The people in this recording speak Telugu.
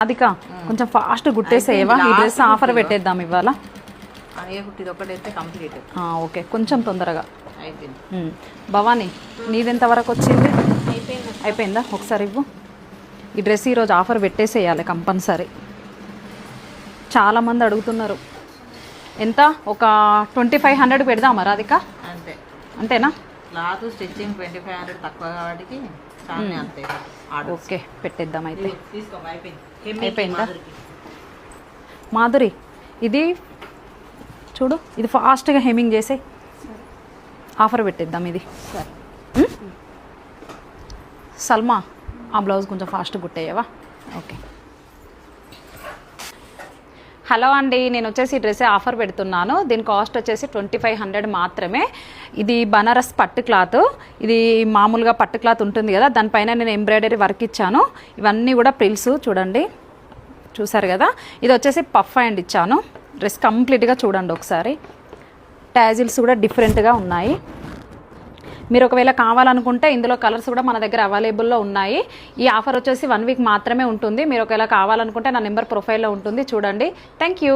అదిక కొంచెం ఫాస్ట్ గుట్టేసేవా ఈ డ్రెస్ ఆఫర్ పెట్టేద్దాం ఇవాళ ఓకే కొంచెం తొందరగా భవానీ నీదెంత వరకు వచ్చింది అయిపోయిందా ఒకసారి ఇవ్వు ఈ డ్రెస్ ఈరోజు ఆఫర్ పెట్టేసేయాలి కంపల్సరీ చాలామంది అడుగుతున్నారు ఎంత ఒక 2500 పెడదామా రాధిక అంతేనా క్లాత్ స్టిచ్చింగ్ 2500 తక్కువ కాబట్టి ఓకే పెట్టేద్దాం అయితే అయిపోయిందా మాధురి ఇది చూడు ఇది ఫాస్ట్గా హెమ్మింగ్ చేసే ఆఫర్ పెట్టేద్దాం ఇది సల్మా ఆ బ్లౌజ్ కొంచెం ఫాస్ట్ కుట్టేయవా ఓకే హలో అండి నేను వచ్చేసి డ్రెస్ ఆఫర్ పెడుతున్నాను దీని కాస్ట్ వచ్చేసి 2500 మాత్రమే ఇది బనారస్ పట్టు క్లాత్ ఇది మామూలుగా పట్టు క్లాత్ ఉంటుంది కదా దానిపైన నేను ఎంబ్రాయిడరీ వర్క్ ఇచ్చాను ఇవన్నీ కూడా ప్రిల్స్ చూడండి చూసారు కదా ఇది వచ్చేసి పఫ్ హ్యాండ్ ఇచ్చాను డ్రెస్ కంప్లీట్గా చూడండి ఒకసారి ట్యాజిల్స్ కూడా డిఫరెంట్గా ఉన్నాయి మీరు ఒకవేళ కావాలనుకుంటే ఇందులో కలర్స్ కూడా మన దగ్గర అవైలబుల్లో ఉన్నాయి ఈ ఆఫర్ వచ్చేసి 1 వీక్ మాత్రమే ఉంటుంది మీరు ఒకవేళ కావాలనుకుంటే నా నెంబర్ ప్రొఫైల్లో ఉంటుంది చూడండి థ్యాంక్ యూ